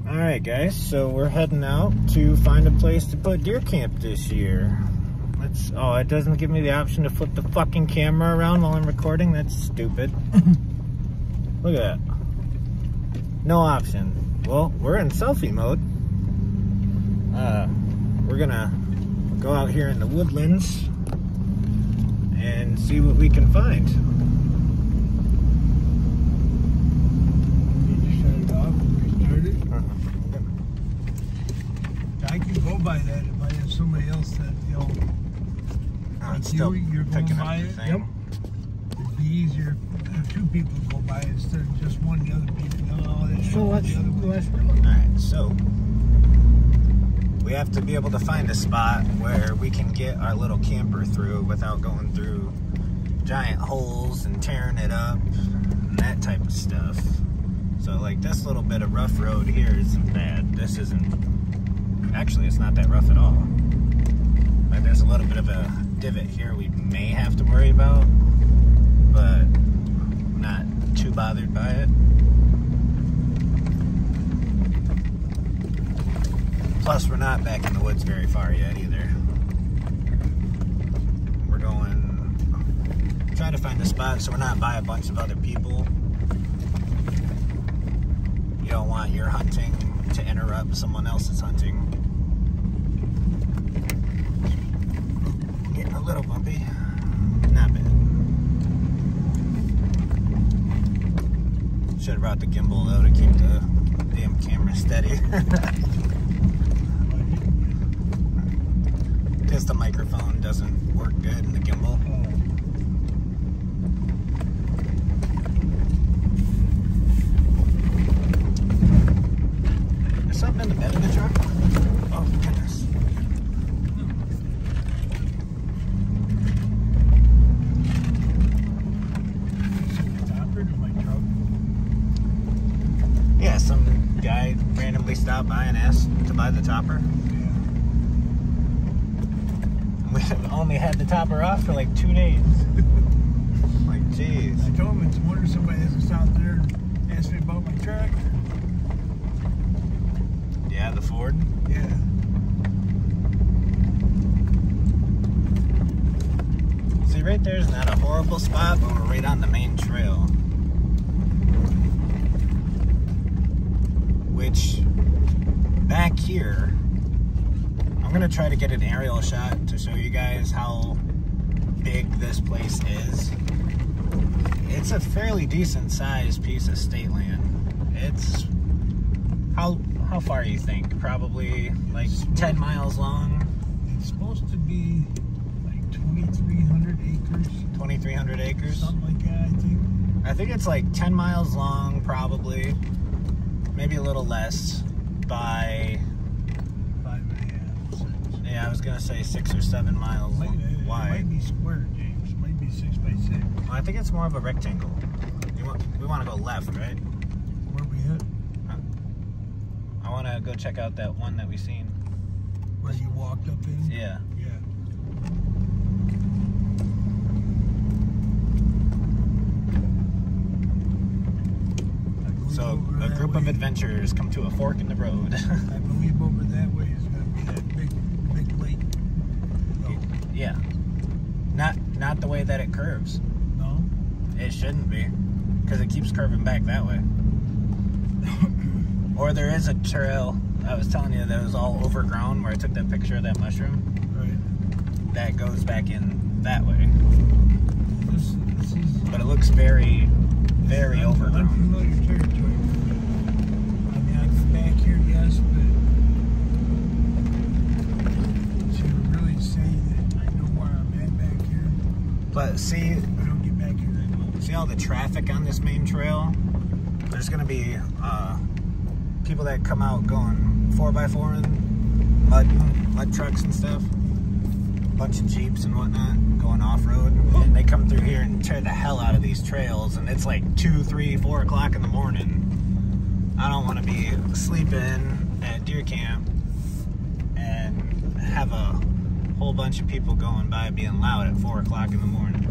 Alright guys, so we're heading out to find a place to put deer camp this year. Oh, it doesn't give me the option to flip the fucking camera around while I'm recording? That's stupid. Look at that. No option. Well, we're in selfie mode. We're gonna go out here in the woodlands and see what we can find. I can go by that if I have somebody else that, you know, It's like still you're going picking up by the it. thing. Yep. It'd be easier if two people go by it instead of just one. The other people, oh, they show the other way. Alright, so we have to be able to find a spot where we can get our little camper through without going through giant holes and tearing it up and that type of stuff. So like this little bit of rough road here isn't bad. This isn't, actually it's not that rough at all. But there's a little bit of a divot here we may have to worry about, but I'm not too bothered by it. Plus, we're not back in the woods very far yet either. We're going, trying to find a spot so we're not by a bunch of other people. You don't want your hunting to interrupt someone else's hunting. Getting a little bumpy. Not bad. Should have brought the gimbal though to keep the damn camera steady. Because the microphone doesn't work good in the gimbal. There's something in the bed of the truck? Oh, goodness. Yeah, some guy randomly stopped by and asked to buy the topper. We only had the topper off for like 2 days. Like, jeez. I told him it's a wonder somebody hasn't stopped there and asked me about my tractor. Yeah, the Ford. Yeah. See, right there's not a horrible spot, but we're right on the main trail. Which, back here, I'm gonna try to get an aerial shot to show you guys how big this place is. It's a fairly decent sized piece of state land. It's, how far do you think? Probably like 10 miles long. It's supposed to be like 2,300 acres. 2,300 acres? Something like that, I think. I think it's like 10 miles long, probably. Maybe a little less by... 5.5, 6. Yeah, I was gonna say 6 or 7 miles wide. It might be square, James. It might be 6 by 6. Well, I think it's more of a rectangle. We want to go left, right? Where we at? I want to go check out that one that we seen. Where you walked up in? Yeah. Yeah. So a group of adventurers come to a fork in the road. I believe over that way is going to be that big lake. No. Yeah. Not the way that it curves. No? It shouldn't be, because it keeps curving back that way. Or there is a trail, I was telling you, that was all overgrown where I took that picture of that mushroom. Right. That goes back in that way. This is... But it looks very, very overgrown. Unfamiliar territory. I mean, I'm back here, yes, but to really say that I know where I'm at back here, But see, I don't get back here that much. see all the traffic on this main trail? There's gonna be people that come out going 4x4 and mud trucks and stuff. A bunch of Jeeps and whatnot going off-road. And they come through here and tear the hell out of these trails, and it's like 2, 3, 4 o'clock in the morning. I don't want to be sleeping at deer camp and have a whole bunch of people going by being loud at 4 o'clock in the morning.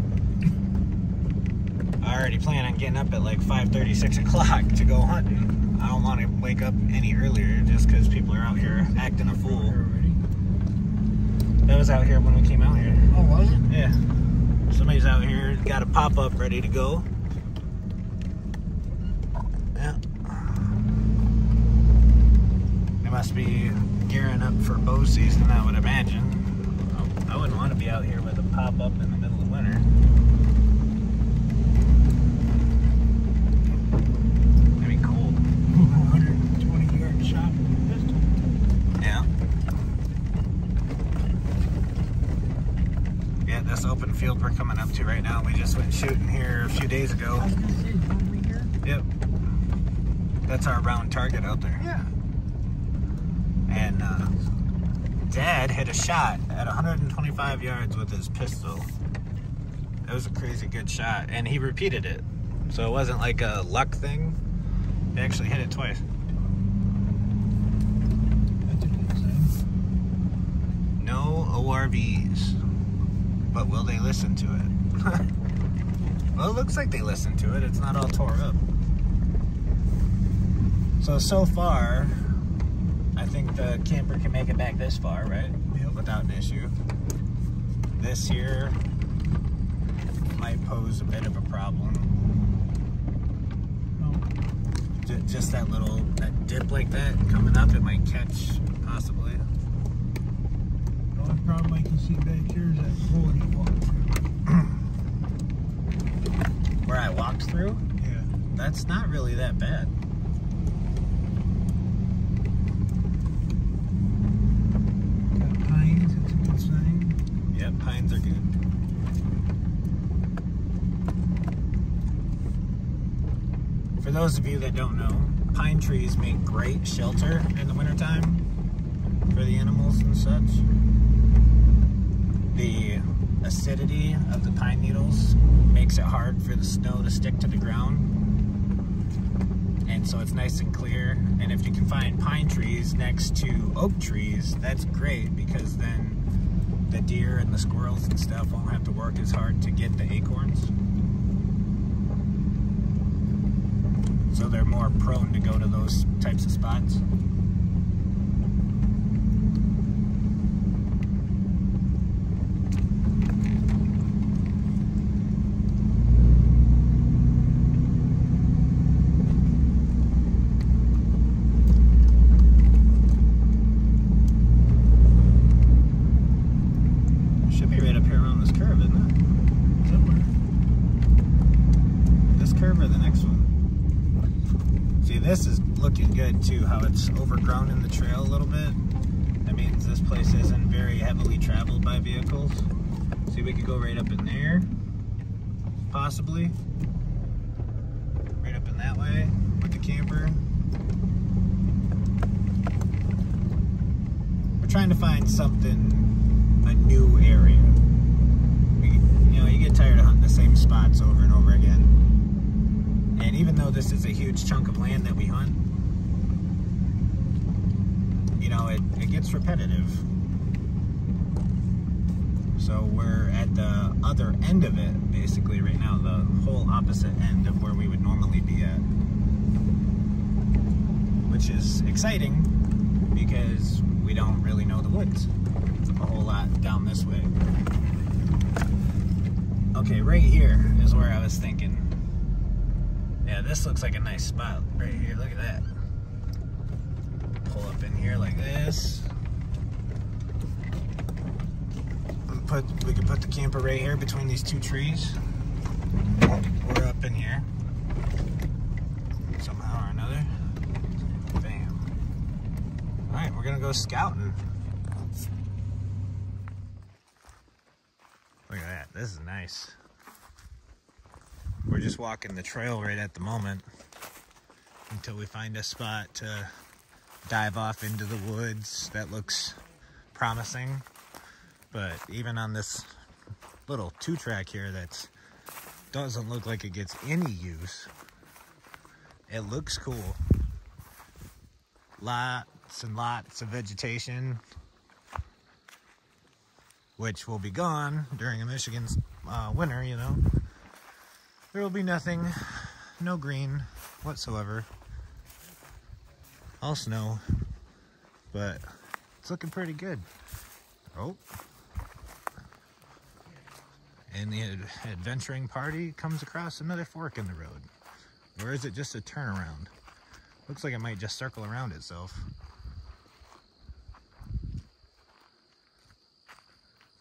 I already plan on getting up at like 5:30, 6 o'clock to go hunting. I don't want to wake up any earlier just because people are out here acting a fool. That was out here when we came out here. Oh, was it? Yeah. Somebody's out here, got a pop-up ready to go. Yeah. They must be gearing up for bow season, I would imagine. I wouldn't want to be out here with a pop-up in the middle of winter. It'd be cold. 120-yard shot with a pistol. Yeah. Yeah, this open field we're coming up to right now. We just went shooting here a few days ago. I was going to say, over here? Yep. That's our round target out there. Yeah. And Dad hit a shot at 125 yards with his pistol. It was a crazy good shot, and he repeated it. So it wasn't like a luck thing. He actually hit it twice. That's a good thing. No ORVs. But will they listen to it? Well, it looks like they listen to it. It's not all tore up. So far, I think the camper can make it back this far, right? Yep. Without an issue. This here might pose a bit of a problem. No. Just that dip like that coming up, it might catch, possibly. The only problem I can see back here is that hole you walked through. Where I walked through, Yeah. that's not really that bad. Got pines, it's a good sign. Yep, pines are good. For those of you that don't know, pine trees make great shelter in the wintertime for the animals and such. The acidity of the pine needles makes it hard for the snow to stick to the ground. And so it's nice and clear. And if you can find pine trees next to oak trees, that's great, because then the deer and the squirrels and stuff won't have to work as hard to get the acorns. So they're more prone to go to those types of spots. Should be right up here around this curve, isn't it? Somewhere. This curve or the next one? See, this is looking good too, how it's overgrown in the trail a little bit. That means this place isn't very heavily traveled by vehicles. See, we could go right up in there, possibly. Right up in that way with the camper. We're trying to find something, a new area. You get tired of hunting the same spots over and over again. And even though this is a huge chunk of land that we hunt, it gets repetitive. So we're at the other end of it, basically, right now, the whole opposite end of where we would normally be at. Which is exciting, because we don't really know the woods a whole lot down this way. Okay, right here is where I was thinking. Yeah, this looks like a nice spot right here. Look at that. Pull up in here like this. We could put the camper right here between these two trees. We're up in here somehow or another. Bam. All right, we're gonna go scouting. Look at that. This is nice. We're just walking the trail right at the moment until we find a spot to dive off into the woods that looks promising. But even on this little 2-track here that doesn't look like it gets any use, it looks cool. Lots and lots of vegetation, which will be gone during a Michigan winter, There will be nothing, no green whatsoever. all snow, but it's looking pretty good. Oh. And the adventuring party comes across another fork in the road. Or is it just a turnaround? Looks like it might just circle around itself.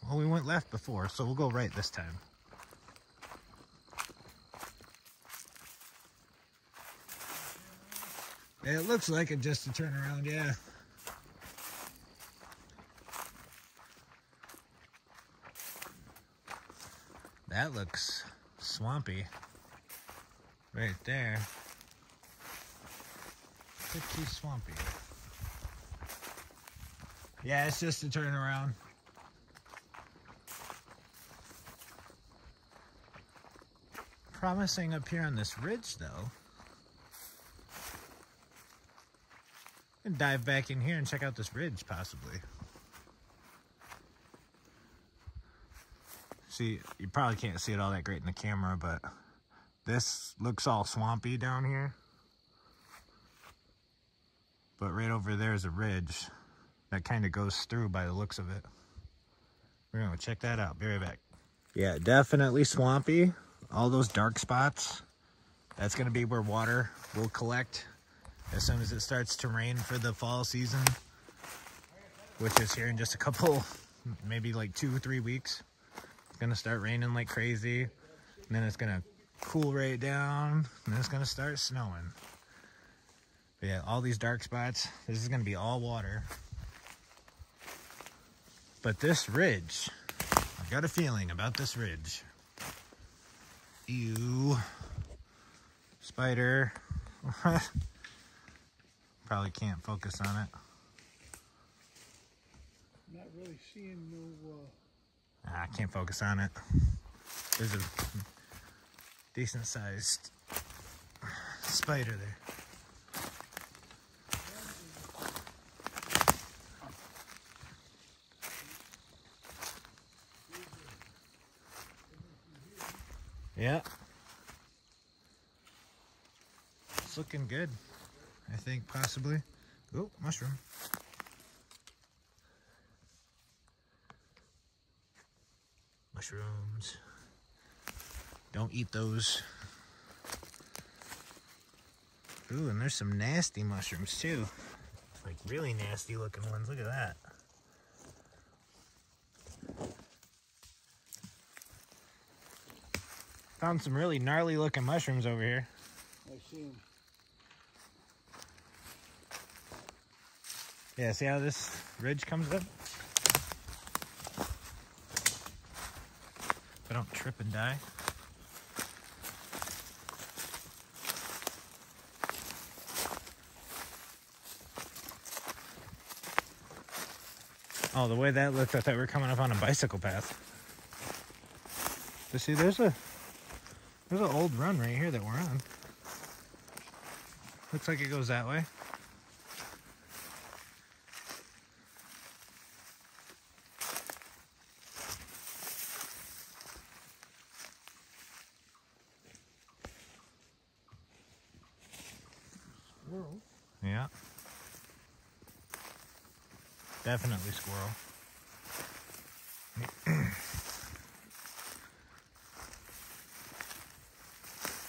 Well, we went left before, so we'll go right this time. It looks like it just a turnaround, yeah. That looks swampy right there. Pretty swampy. Yeah, it's just a turnaround. Promising up here on this ridge, though. And dive back in here and check out this ridge, possibly. See, you probably can't see it all that great in the camera, but this looks all swampy down here. But right over there is a ridge that kind of goes through by the looks of it. We're gonna check that out. Be right back. Yeah, definitely swampy. All those dark spots, that's gonna be where water will collect as soon as it starts to rain for the fall season, which is here in just a couple, maybe like 2 or 3 weeks. It's gonna start raining like crazy, and then it's gonna cool right down, and then it's gonna start snowing. But yeah, all these dark spots, this is gonna be all water. But this ridge, I've got a feeling about this ridge. Ew. Spider. Probably can't focus on it. Not really seeing no... I can't focus on it. There's a decent sized spider there. Yeah. It's looking good, I think, possibly. Oh, mushroom. Mushrooms. Don't eat those. Ooh, and there's some nasty mushrooms too. Like really nasty looking ones. Look at that. Found some really gnarly looking mushrooms over here. I see them. Yeah, see how this ridge comes up? If I don't trip and die. Oh, the way that looked, I thought we were coming up on a bicycle path. But see, there's an old run right here that we're on. Looks like it goes that way. Squirrel. Yeah. Definitely squirrel.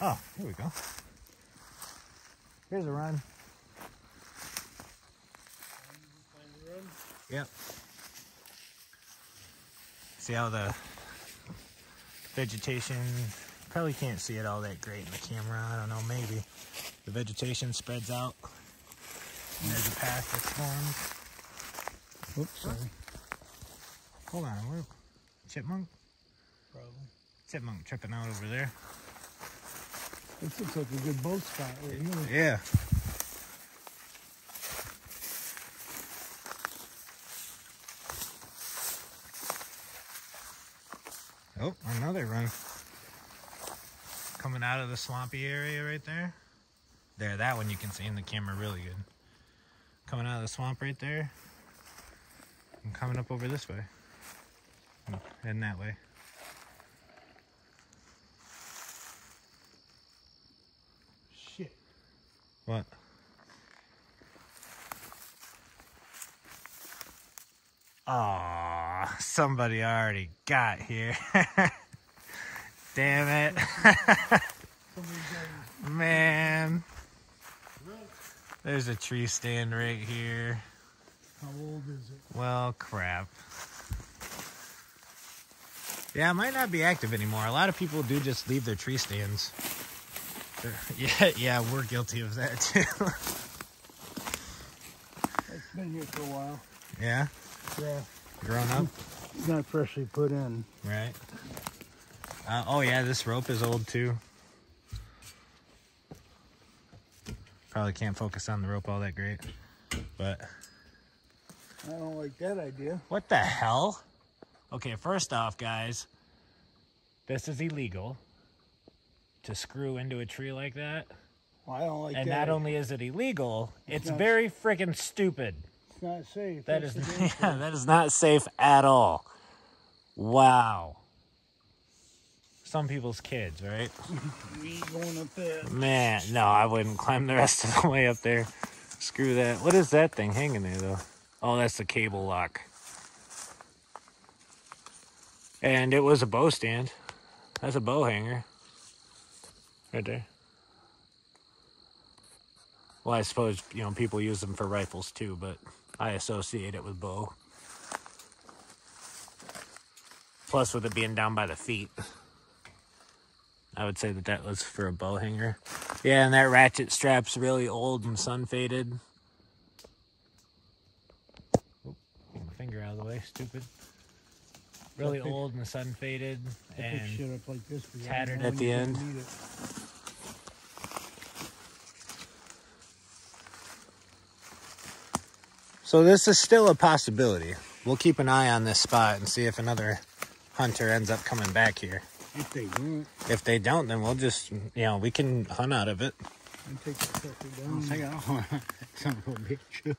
Oh, here we go. Here's a run. Yep. See how the vegetation, probably can't see it all that great in the camera. I don't know, maybe. The vegetation spreads out. And there's a path that's formed. Oops, sorry. Hold on, where? Chipmunk? Probably. Chipmunk tripping out over there. This looks like a good boat spot right here. Yeah. Oh, another run. Coming out of the swampy area right there. There, that one you can see in the camera really good. Coming out of the swamp right there. I'm coming up over this way. Oh, heading that way. Shit. What? Aw, somebody already got here. Damn it. Man. There's a tree stand right here. How old is it? Well, crap. Yeah, it might not be active anymore. A lot of people do just leave their tree stands. Yeah, we're guilty of that too. It's been here for a while. Yeah? Yeah. Grown up? It's not freshly put in. Right. Oh yeah, this rope is old too. Probably can't focus on the rope all that great, but... I don't like that idea. What the hell? Okay, first off, guys, this is illegal to screw into a tree like that. Well, I don't like that. And not only is it illegal, it's not- very freaking stupid. It's not safe. That That's is, the main yeah, that is not safe at all. Wow. Some people's kids, right? thing. Me going up there. Man, no, I wouldn't climb the rest of the way up there. Screw that. What is that thing hanging there, though? Oh, that's the cable lock. And it was a bow stand. That's a bow hanger. Right there. Well, I suppose, you know, people use them for rifles too, but I associate it with bow. Plus, with it being down by the feet, I would say that that was for a bow hanger. Yeah, and that ratchet strap's really old and sun-faded. Oop, get my finger out of the way, stupid. Really old and sun-faded I pick and shit up like this because tattered I know at the when you end. don't need it. So this is still a possibility. We'll keep an eye on this spot and see if another hunter ends up coming back here. If they don't, If they don't, then we'll just, you know, we can hunt out of it. I'll take that sucker down. Take it off. Son of a bitch.